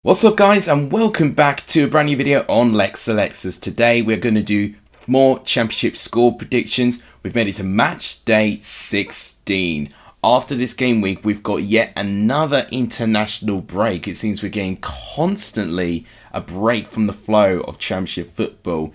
What's up guys, and welcome back to a brand new video on Lex Alexas. Today we're going to do more championship score predictions. We've made it to match day 16. After this game week we've got yet another international break. It seems we're getting constantly a break from the flow of championship football.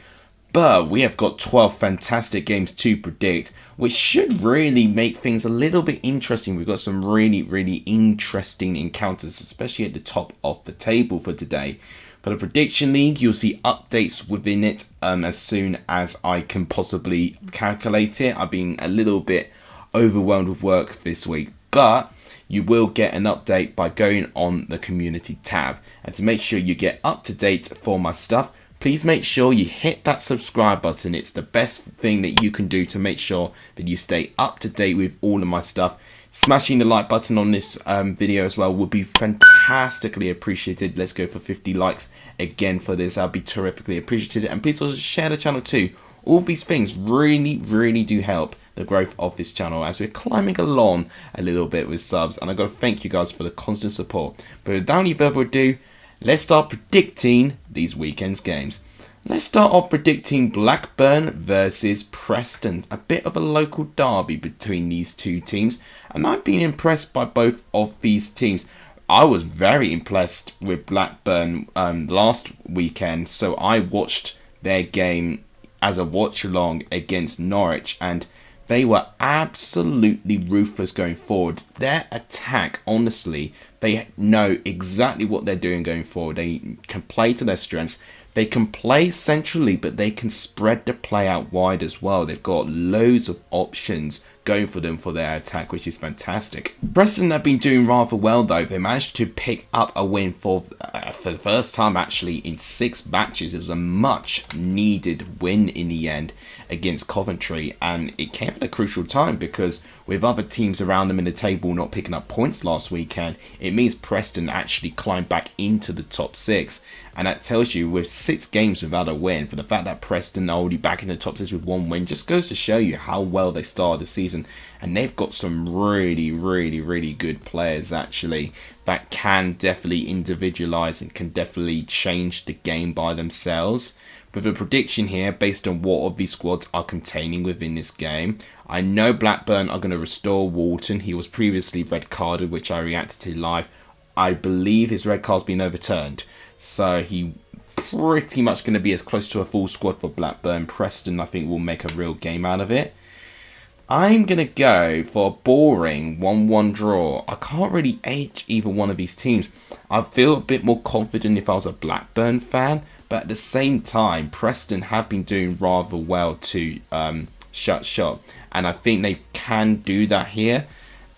But we have got 12 fantastic games to predict, which should really make things a little bit interesting. We've got some really interesting encounters, especially at the top of the table for today. For the prediction league, you'll see updates within it as soon as I can possibly calculate it. I've been a little bit overwhelmed with work this week, but you will get an update by going on the community tab. And to make sure you get up to date for my stuff, please make sure you hit that subscribe button. It's the best thing that you can do to make sure that you stay up to date with all of my stuff. Smashing the like button on this video as well would be fantastically appreciated. Let's go for 50 likes again for this. I'll be terrifically appreciated. And please also share the channel too. All these things really do help the growth of this channel as we're climbing along a little bit with subs. And I've got to thank you guys for the constant support. But without any further ado, let's start predicting these weekend's games. Let's start off predicting Blackburn versus Preston. A bit of a local derby between these two teams. And I've been impressed by both of these teams. I was very impressed with Blackburn last weekend. So I watched their game as a watch along against Norwich. And they were absolutely ruthless going forward. Their attack, honestly, they know exactly what they're doing going forward. They can play to their strengths. They can play centrally, but they can spread the play out wide as well. They've got loads of options going for them for their attack, which is fantastic. Preston have been doing rather well though. They managed to pick up a win for the first time actually in 6 matches. It was a much needed win in the end against Coventry, and it came at a crucial time because with other teams around them in the table not picking up points last weekend, it means Preston actually climbed back into the top 6. And that tells you with 6 games without a win, for the fact that Preston are already back in the top 6 with 1 win, just goes to show you how well they started the season. And they've got some really good players actually that can definitely individualize and can definitely change the game by themselves. With a prediction here based on what of these squads are containing within this game, I know Blackburn are going to restore Walton. He was previously red carded, which I reacted to live. I believe his red card's been overturned. So he pretty much going to be as close to a full squad for Blackburn. Preston, I think, will make a real game out of it. I'm going to go for a boring 1-1 draw. I can't really age either one of these teams. I feel a bit more confident if I was a Blackburn fan. But at the same time, Preston have been doing rather well to shut shop. And I think they can do that here.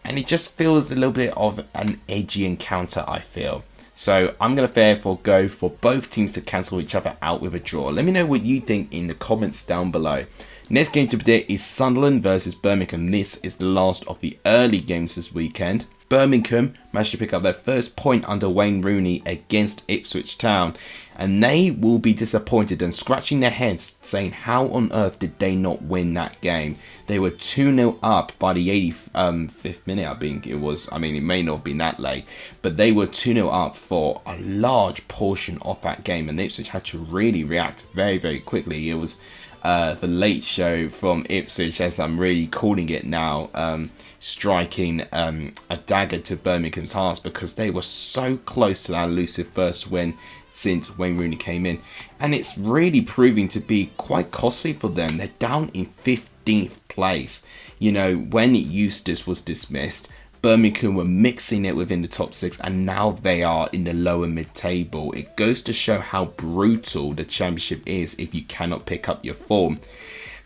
And it just feels a little bit of an edgy encounter, I feel. So I'm going to therefore go for both teams to cancel each other out with a draw. Let me know what you think in the comments down below. Next game to predict is Sunderland versus Birmingham. This is the last of the early games this weekend. Birmingham managed to pick up their first point under Wayne Rooney against Ipswich Town. And they will be disappointed and scratching their heads saying how on earth did they not win that game. They were 2-0 up by the 85th minute, I think it was. I mean, it may not have been that late. But they were 2-0 up for a large portion of that game. And Ipswich had to really react very quickly. It was the late show from Ipswich, as I'm really calling it now, striking a dagger to Birmingham's hearts because they were so close to that elusive first win since Wayne Rooney came in. And it's really proving to be quite costly for them. They're down in 15th place. You know, when Eustace was dismissed, Birmingham were mixing it within the top 6 and now they are in the lower mid-table. It goes to show how brutal the championship is if you cannot pick up your form.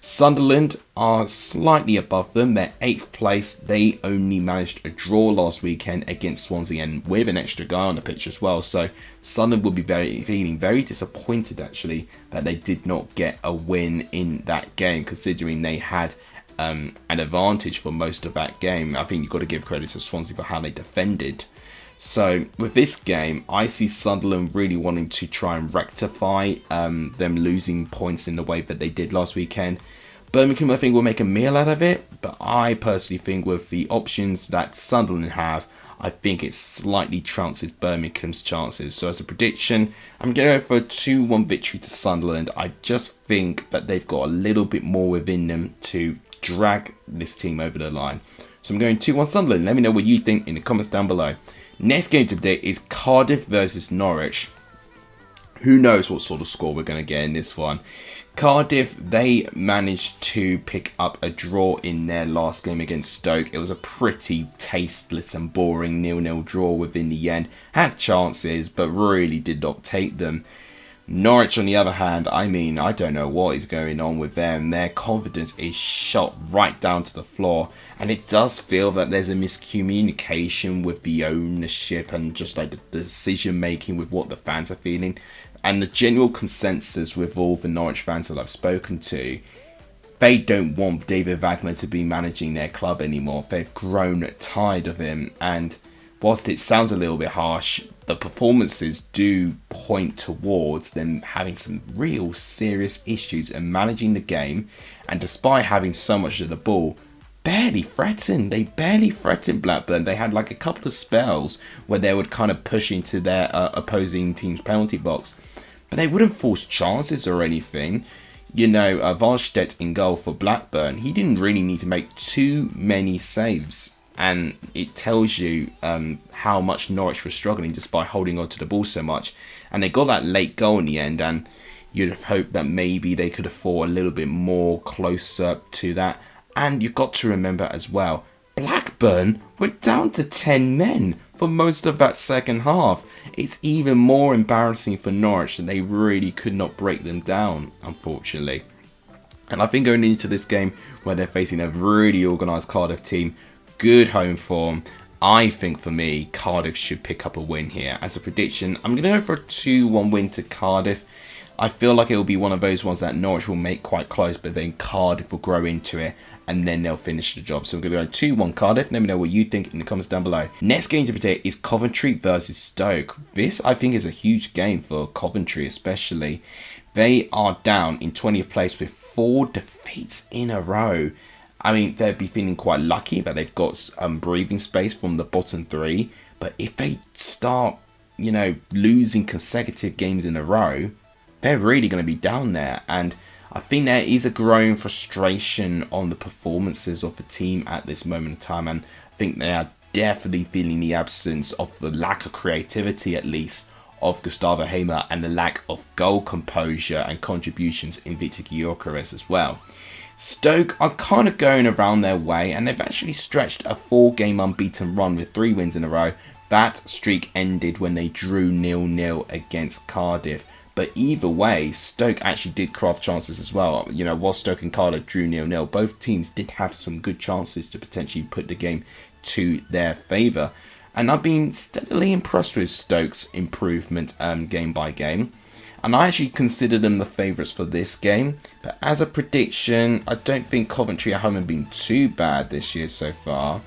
Sunderland are slightly above them. They're 8th place. They only managed a draw last weekend against Swansea and with an extra guy on the pitch as well. So Sunderland will be feeling very disappointed actually that they did not get a win in that game, considering they had an advantage for most of that game. I think you've got to give credit to Swansea for how they defended. So with this game, I see Sunderland really wanting to try and rectify them losing points in the way that they did last weekend. Birmingham, I think, will make a meal out of it, but I personally think with the options that Sunderland have, I think it slightly trounces Birmingham's chances. So as a prediction, I'm going to go for a 2-1 victory to Sunderland. I just think that they've got a little bit more within them to drag this team over the line. So I'm going 2-1 Sunderland. Let me know what you think in the comments down below. Next game to predict is Cardiff versus Norwich. Who knows what sort of score we're going to get in this one. Cardiff, they managed to pick up a draw in their last game against Stoke. It was a pretty tasteless and boring 0-0 draw within the end. Had chances, but really did not take them. Norwich, on the other hand, I don't know what is going on with them. Their confidence is shot right down to the floor. And it does feel that there's a miscommunication with the ownership and just like the decision making with what the fans are feeling. And the general consensus with all the Norwich fans that I've spoken to, they don't want David Wagner to be managing their club anymore. They've grown tired of him. And whilst it sounds a little bit harsh, the performances do point towards them having some real serious issues in managing the game. And despite having so much of the ball, barely threatened. They barely threatened Blackburn. They had like a couple of spells where they would kind of push into their opposing team's penalty box. But they wouldn't force chances or anything. You know, Valstedt in goal for Blackburn, he didn't really need to make too many saves. And it tells you how much Norwich were struggling just by holding on to the ball so much. And they got that late goal in the end. And you'd have hoped that maybe they could have fought a little bit more closer to that. And you've got to remember as well, Blackburn were down to 10 men for most of that second half. It's even more embarrassing for Norwich that they really could not break them down, unfortunately. And I think going into this game where they're facing a really organised Cardiff team, good home form, I think for me, Cardiff should pick up a win here. As a prediction, I'm going to go for a 2-1 win to Cardiff. I feel like it will be one of those ones that Norwich will make quite close, but then Cardiff will grow into it and then they'll finish the job. So we're going to go 2-1 Cardiff. Let me know what you think in the comments down below. Next game to predict is Coventry versus Stoke. This, I think, is a huge game for Coventry especially. They are down in 20th place with 4 defeats in a row. I mean, they'd be feeling quite lucky that they've got breathing space from the bottom 3. But if they start, you know, losing consecutive games in a row, they're really going to be down there. And I think there is a growing frustration on the performances of the team at this moment in time. And I think they are definitely feeling the absence of the lack of creativity, at least, of Gustavo Hamer and the lack of goal composure and contributions in Victor Gyökeres as well. Stoke are kind of going around their way, and they've actually stretched a 4-game unbeaten run with 3 wins in a row. That streak ended when they drew 0-0 against Cardiff. But either way, Stoke actually did craft chances as well. You know, while Stoke and Cardiff drew 0-0, both teams did have some good chances to potentially put the game to their favour. And I've been steadily impressed with Stoke's improvement game by game. And I actually consider them the favourites for this game. But as a prediction, I don't think Coventry at home have been too bad this year so far.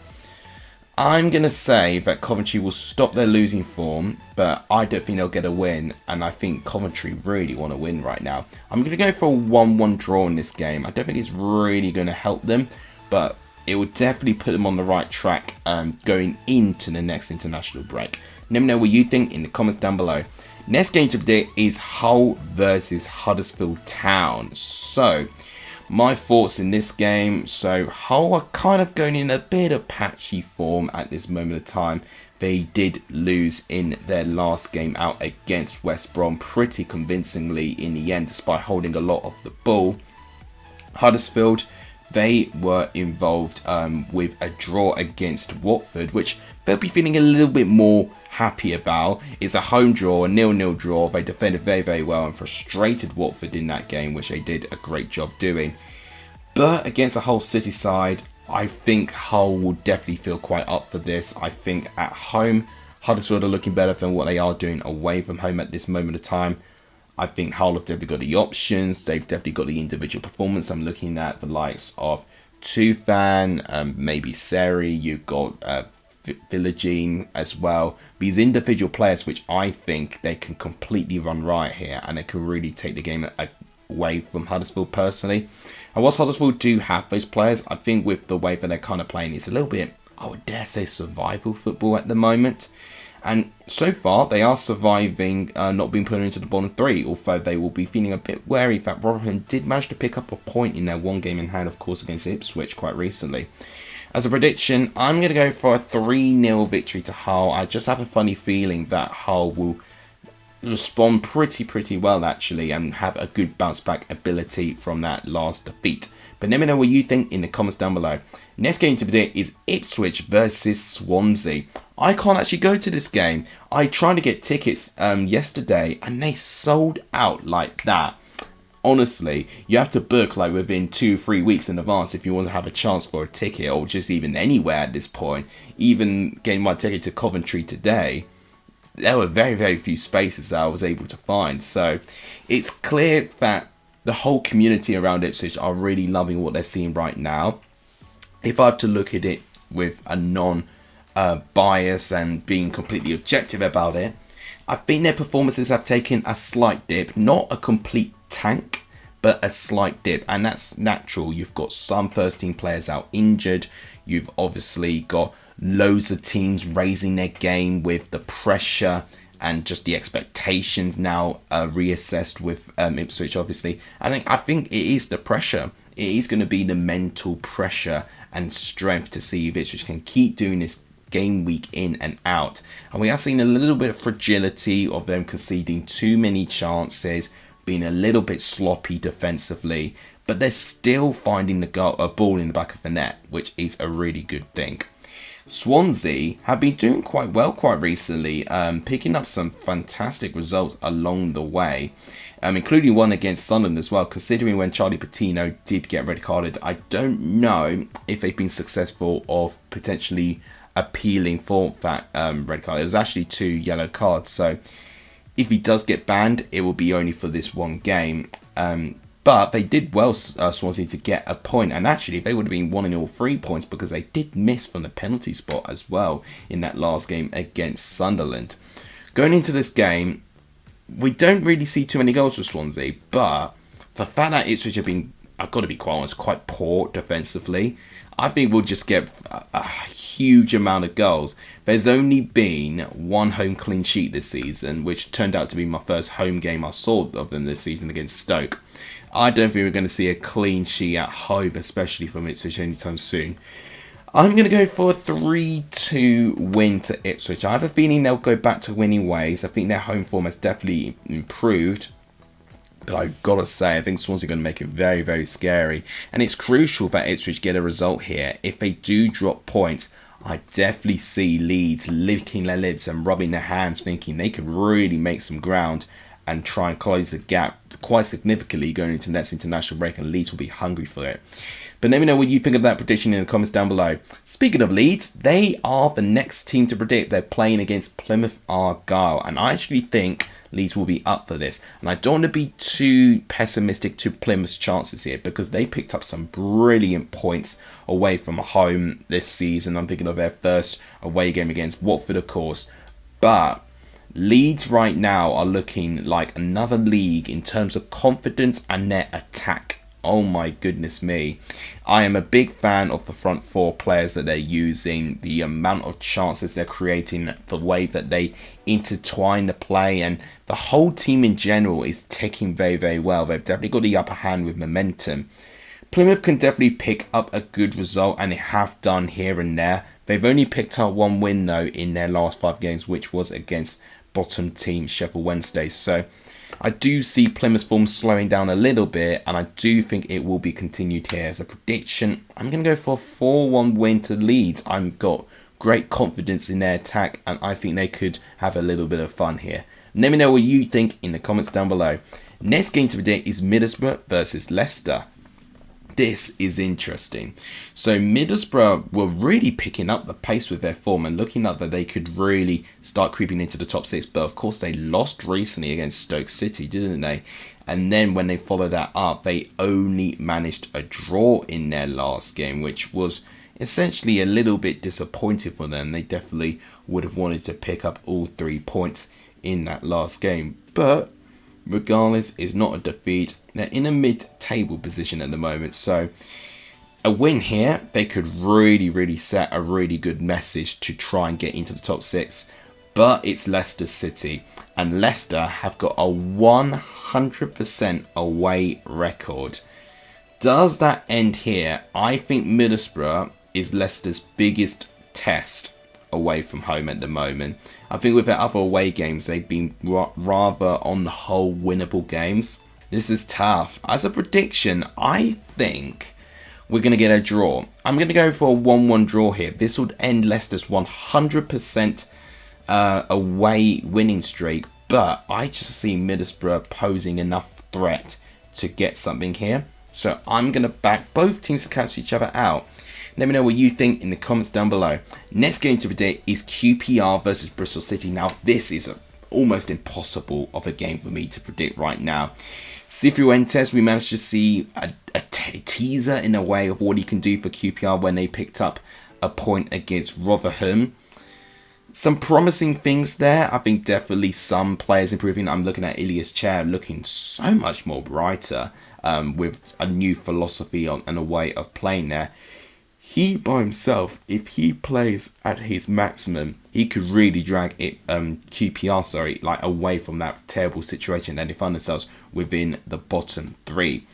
I'm going to say that Coventry will stop their losing form, but I don't think they'll get a win. And I think Coventry really want to win right now. I'm going to go for a 1-1 draw in this game. I don't think it's really going to help them, but it will definitely put them on the right track going into the next international break. Let me know what you think in the comments down below. Next game to predict is Hull versus Huddersfield Town. So, my thoughts in this game. So, Hull are kind of going in a bit of patchy form at this moment of time. They did lose in their last game out against West Brom pretty convincingly in the end, despite holding a lot of the ball. Huddersfield, they were involved with a draw against Watford, which they'll be feeling a little bit more happy about. It's a home draw, a 0-0 draw. They defended very, very well and frustrated Watford in that game, which they did a great job doing. But against a Hull City side, I think Hull will definitely feel quite up for this. I think at home, Huddersfield are looking better than what they are doing away from home at this moment of time. I think Hull have definitely got the options. They've definitely got the individual performance. I'm looking at the likes of Tufan, maybe Seri. You've got Villagine as well. These individual players which I think they can completely run riot here, and they can really take the game away from Huddersfield personally. And whilst Huddersfield do have those players, I think with the way that they're kind of playing, it's a little bit I would dare say, survival football at the moment. And so far, they are surviving, not being put into the bottom three, although they will be feeling a bit wary that Rotherham did manage to pick up a point in their one game in hand, of course, against Ipswich quite recently. As a prediction, I'm going to go for a 3-0 victory to Hull. I just have a funny feeling that Hull will respond pretty well, actually, and have a good bounce back ability from that last defeat. But let me know what you think in the comments down below. Next game to predict is Ipswich versus Swansea. I can't actually go to this game. I tried to get tickets yesterday and they sold out like that. Honestly, you have to book like within 2-3 weeks in advance if you want to have a chance for a ticket, or just even anywhere at this point. Even getting my ticket to Coventry today, there were very few spaces that I was able to find. So it's clear that the whole community around Ipswich are really loving what they're seeing right now. If I have to look at it with a non-bias and being completely objective about it, I think their performances have taken a slight dip, not a complete tank, but a slight dip, and that's natural. You've got some first team players out injured. You've obviously got loads of teams raising their game with the pressure and just the expectations now reassessed with Ipswich, obviously. I think it is the pressure. It is going to be the mental pressure and strength to see if Ipswich can keep doing this game week in and out. And we are seeing a little bit of fragility of them conceding too many chances, being a little bit sloppy defensively, but they're still finding the ball in the back of the net, which is a really good thing. Swansea have been doing quite well quite recently, picking up some fantastic results along the way, including one against Sunderland as well. Considering when Charlie Patino did get red carded, I don't know if they've been successful of potentially appealing for that red card. It was actually 2 yellow cards, so if he does get banned, it will be only for this one game. But they did well, Swansea, to get a point. And actually, they would have been wanting all 3 points because they did miss from the penalty spot as well in that last game against Sunderland. Going into this game, we don't really see too many goals for Swansea. But the fact that Ipswich have been, I've got to be quite honest, quite poor defensively, I think we'll just get a huge amount of goals. There's only been one home clean sheet this season, which turned out to be my first home game I saw of them this season against Stoke. I don't think we're going to see a clean sheet at home, especially from Ipswich anytime soon. I'm going to go for a 3-2 win to Ipswich. I have a feeling they'll go back to winning ways. I think their home form has definitely improved. But I've got to say, I think Swansea are going to make it very scary. And it's crucial that Ipswich get a result here. If they do drop points, I definitely see Leeds licking their lips and rubbing their hands, thinking they could really make some ground and try and close the gap quite significantly going into next international break, and Leeds will be hungry for it. But let me know what you think of that prediction in the comments down below. Speaking of Leeds, they are the next team to predict. They're playing against Plymouth Argyle, and I actually think Leeds will be up for this. And I don't want to be too pessimistic to Plymouth's chances here, because they picked up some brilliant points away from home this season. I'm thinking of their first away game against Watford, of course. But Leeds right now are looking like another league in terms of confidence and their attack. Oh my goodness me. I am a big fan of the front 4 players that they're using, the amount of chances they're creating, the way that they intertwine the play, and the whole team in general is ticking very well. They've definitely got the upper hand with momentum. Plymouth can definitely pick up a good result, and they have done here and there. They've only picked up 1 win though in their last 5 games, which was against bottom team Sheffield Wednesday. So I do see Plymouth's form slowing down a little bit, and I do think it will be continued here. As a prediction, I'm going to go for a 4-1 win to Leeds. I've got great confidence in their attack, and I think they could have a little bit of fun here. Let me know what you think in the comments down below. Next game to predict is Middlesbrough versus Leicester. This is interesting. So Middlesbrough were really picking up the pace with their form and looking like that they could really start creeping into the top 6. But of course they lost recently against Stoke City, didn't they? And then when they followed that up, they only managed a draw in their last game, which was essentially a little bit disappointing for them. They definitely would have wanted to pick up all 3 points in that last game. But regardless, it's not a defeat. They're in a mid-table position at the moment, so A win here, they could really set a really good message to try and get into the top 6. But it's Leicester City, and Leicester have got a 100% away record. Does that end here? I think Middlesbrough is Leicester's biggest test away from home at the moment. I think with their other away games, they've been rather on the whole winnable games. This is tough. As a prediction, I think we're going to get a draw. I'm going to go for a 1-1 draw here. This would end Leicester's 100% away winning streak, but I just see Middlesbrough posing enough threat to get something here. So I'm going to back both teams to cancel each other out. Let me know what you think in the comments down below. Next game to predict is QPR versus Bristol City. Now this is almost impossible of a game for me to predict right now. Cifuentes, we managed to see a teaser in a way of what he can do for QPR when they picked up a point against Rotherham. Some promising things there. I think definitely some players improving. I'm looking at Ilias Chair looking so much more brighter with a new philosophy and a way of playing there. He by himself, if he plays at his maximum, he could really drag it, QPR, like away from that terrible situation that they find themselves within the bottom 3.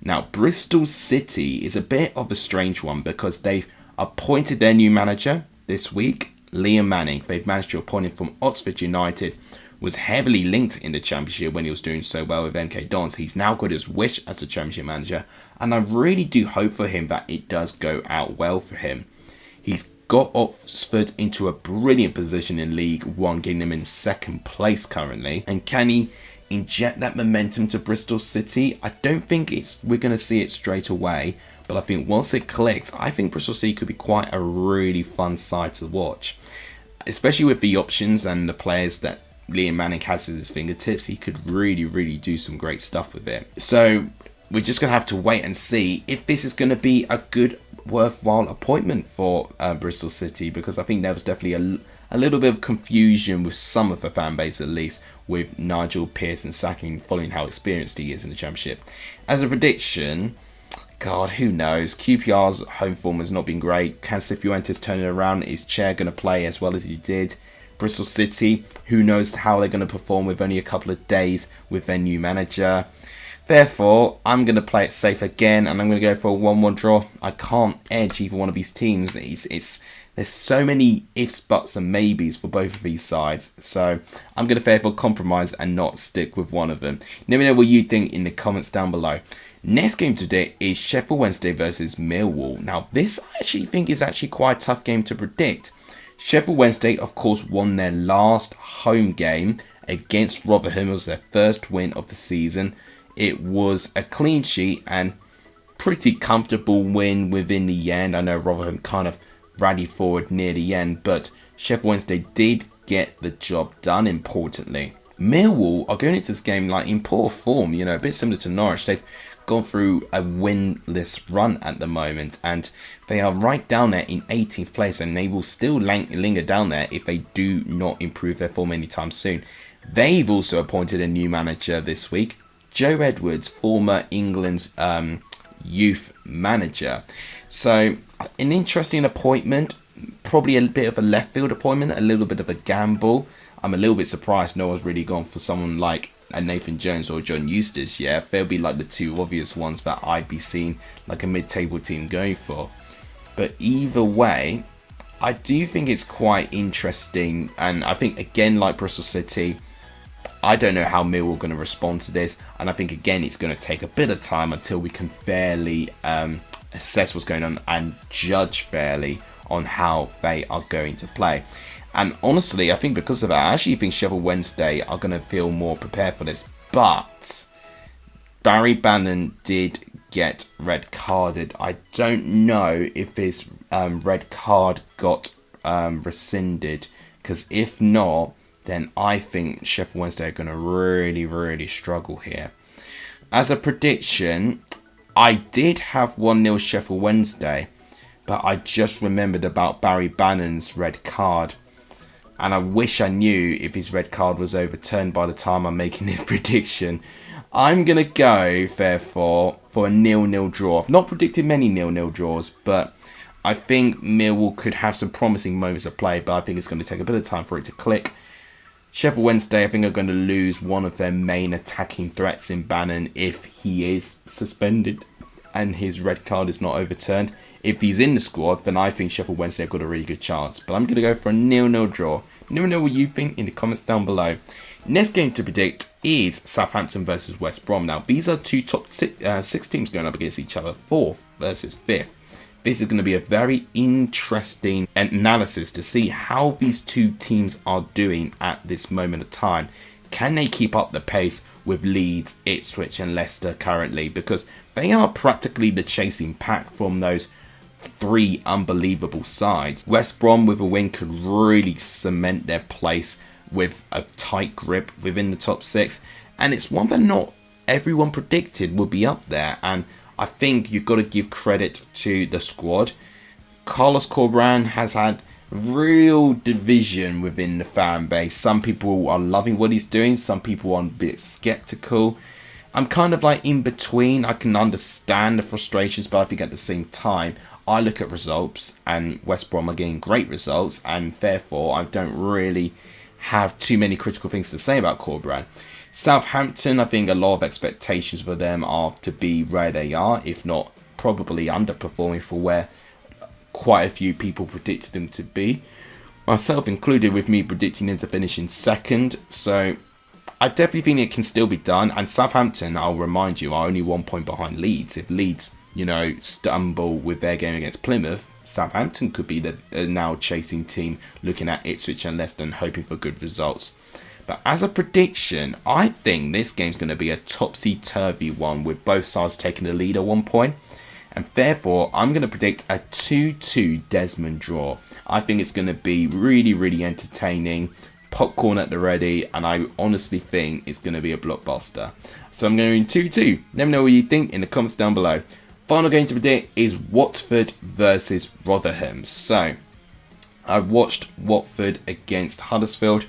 Now, Bristol City is a bit of a strange one because they've appointed their new manager this week. Liam Manning. They've managed to appoint him from Oxford United, was heavily linked in the Championship when he was doing so well with MK Dons. He's now got his wish as a Championship manager, and I really do hope for him that it does go out well for him. He's got Oxford into a brilliant position in League One, getting them in 2nd place currently. And can he inject that momentum to Bristol City? I don't think we're going to see it straight away, but I think once it clicks, I think Bristol City could be quite a really fun side to watch. Especially with the options and the players that Liam Manning has at his fingertips, he could really do some great stuff with it. So we're just going to have to wait and see if this is going to be a good, worthwhile appointment for Bristol City, because I think there was definitely a little bit of confusion with some of the fan base, at least, with Nigel Pearson sacking following how experienced he is in the Championship. As a prediction, God, who knows? QPR's home form has not been great. Can Cifuentes turn it around? Is Chair going to play as well as he did? Bristol City, who knows how they're going to perform with only a couple of days with their new manager. Therefore, I'm going to play it safe again, and I'm going to go for a 1-1 draw. I can't edge either one of these teams. There's so many ifs, buts, and maybes for both of these sides. So I'm going to therefore compromise and not stick with one of them. Let me know what you think in the comments down below. Next game today is Sheffield Wednesday versus Millwall. Now, this I actually think is actually quite a tough game to predict. Sheffield Wednesday, of course, won their last home game against Rotherham. It was their first win of the season. It was a clean sheet and pretty comfortable win within the end. I know Rotherham kind of rallied forward near the end, but Sheffield Wednesday did get the job done, importantly. Millwall are going into this game like in poor form, a bit similar to Norwich. They've gone through a winless run at the moment, and they are right down there in 18th place, and they will still linger down there if they do not improve their form anytime soon. They've also appointed a new manager this week, Joe Edwards, former England's youth manager. So an interesting appointment, probably a bit of a left field appointment, a little bit of a gamble. I'm a little bit surprised no one's really gone for someone like a Nathan Jones or John Eustace. Yeah, they'll be like the two obvious ones that I'd be seeing like a mid-table team going for. But either way, I do think it's quite interesting, and I think again, like Bristol City, I don't know how Millwall are going to respond to this, and I think again it's going to take a bit of time until we can fairly assess what's going on and judge fairly on how they are going to play. And honestly, I think because of that, I actually think Sheffield Wednesday are going to feel more prepared for this. But Barry Bannon did get red carded. I don't know if his red card got rescinded, because if not, then I think Sheffield Wednesday are going to really struggle here. As a prediction, I did have 1-0 Sheffield Wednesday, but I just remembered about Barry Bannon's red card. And I wish I knew if his red card was overturned by the time I'm making this prediction. I'm going to go, therefore, for a 0-0 draw. I've not predicted many 0-0 draws, but I think Millwall could have some promising moments of play, but I think it's going to take a bit of time for it to click. Sheffield Wednesday, I think, are going to lose one of their main attacking threats in Bannon if he is suspended and his red card is not overturned. If he's in the squad, then I think Sheffield Wednesday have got a really good chance. But I'm going to go for a 0-0 draw. Let me know what you think in the comments down below. Next game to predict is Southampton versus West Brom. Now, these are two top six teams going up against each other, 4th versus 5th. This is going to be a very interesting analysis to see how these two teams are doing at this moment of time. Can they keep up the pace with Leeds, Ipswich and Leicester currently? Because they are practically the chasing pack from those 3 unbelievable sides. West Brom with a win could really cement their place with a tight grip within the top 6. And it's one that not everyone predicted would be up there. And I think you've got to give credit to the squad. Carlos Corberán has had real division within the fan base. Some people are loving what he's doing. Some people are a bit skeptical. I'm kind of like in between. I can understand the frustrations, but I think at the same time, I look at results and West Brom are getting great results, and therefore I don't really have too many critical things to say about Corberán. Southampton, I think a lot of expectations for them are to be where they are, if not probably underperforming for where quite a few people predicted them to be. Myself included, with me predicting them to finish in 2nd. So I definitely think it can still be done. And Southampton, I'll remind you, are only 1 point behind Leeds. If Leeds, stumble with their game against Plymouth, Southampton could be the now chasing team, looking at Ipswich and Leicester and hoping for good results. But as a prediction, I think this game's going to be a topsy-turvy one with both sides taking the lead at 1 point. And therefore, I'm going to predict a 2-2 Desmond draw. I think it's going to be really, really entertaining. Popcorn at the ready. And I honestly think it's going to be a blockbuster. So I'm going 2-2. Let me know what you think in the comments down below. Final game to predict is Watford versus Rotherham. So, I watched Watford against Huddersfield.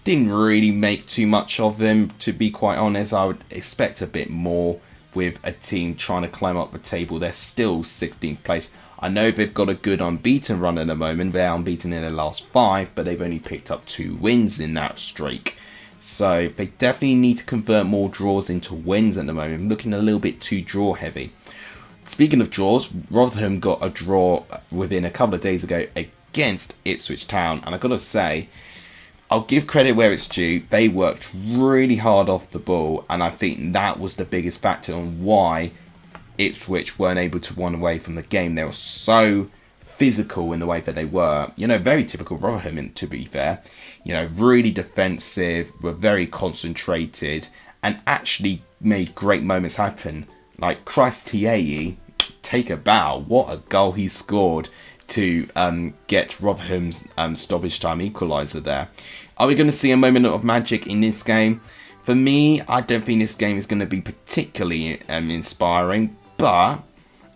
Didn't really make too much of them, to be quite honest. I would expect a bit more with a team trying to climb up the table. They're still 16th place. I know they've got a good unbeaten run at the moment. They're unbeaten in their last 5, but they've only picked up 2 wins in that streak. So they definitely need to convert more draws into wins at the moment. Looking a little bit too draw heavy. Speaking of draws, Rotherham got a draw within a couple of days ago against Ipswich Town. And I've got to say, I'll give credit where it's due. They worked really hard off the ball, and I think that was the biggest factor on why Ipswich weren't able to run away from the game. They were so physical in the way that they were. Very typical Rotherham, to be fair. Really defensive, were very concentrated, and actually made great moments happen. Like Christ Tiayi, take a bow. What a goal he scored to get Rotherham's stoppage time equaliser there. Are we going to see a moment of magic in this game? For me, I don't think this game is going to be particularly inspiring, but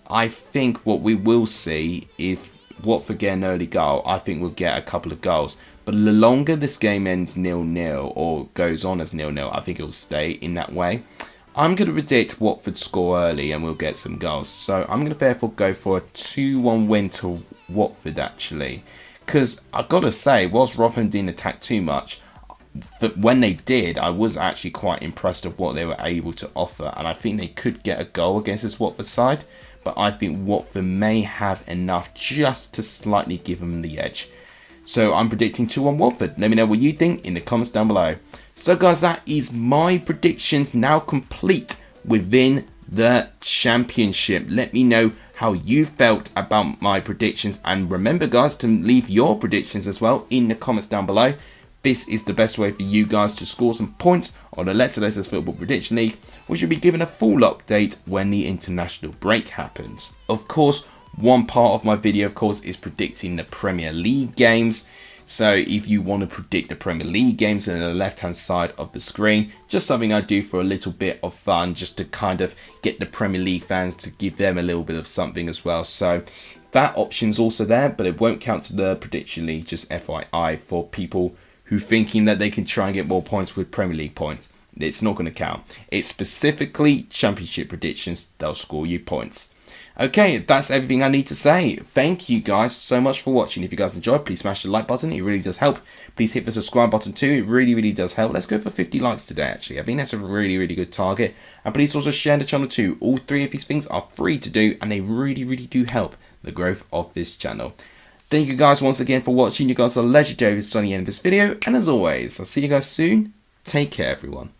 I think what we will see, if Watford get an early goal, I think we'll get a couple of goals. But the longer this game ends 0-0 or goes on as 0-0, I think it will stay in that way. I'm going to predict Watford score early and we'll get some goals. So I'm going to therefore go for a 2-1 win to Watford, actually. Because I've got to say, whilst Rotherham didn't attack too much, but when they did, I was actually quite impressed of what they were able to offer. And I think they could get a goal against this Watford side. But I think Watford may have enough just to slightly give them the edge. So I'm predicting 2-1 Watford. Let me know what you think in the comments down below. So guys, that is my predictions now complete within the championship. Let me know how you felt about my predictions. And remember guys, to leave your predictions as well in the comments down below. This is the best way for you guys to score some points on the Let's Leicester Football Prediction League, which will be given a full update when the international break happens. Of course, one part of my video, of course, is predicting the Premier League games. So if you want to predict the Premier League games, on the left hand side of the screen, just something I do for a little bit of fun, just to kind of get the Premier League fans, to give them a little bit of something as well. So that option's also there, but it won't count to the Prediction League, just FYI for people who thinking that they can try and get more points with Premier League points. it's not going to count. It's specifically championship predictions. They'll score you points. Okay, that's everything I need to say. Thank you guys so much for watching. If you guys enjoyed, please smash the like button. It really does help. Please hit the subscribe button too. It really, really does help. Let's go for 50 likes today, actually. I think that's a really, really good target. And please also share the channel too. All three of these things are free to do, and they really, really do help the growth of this channel. Thank you guys once again for watching. You guys are legendary. This is the end of this video. And as always, I'll see you guys soon. Take care, everyone.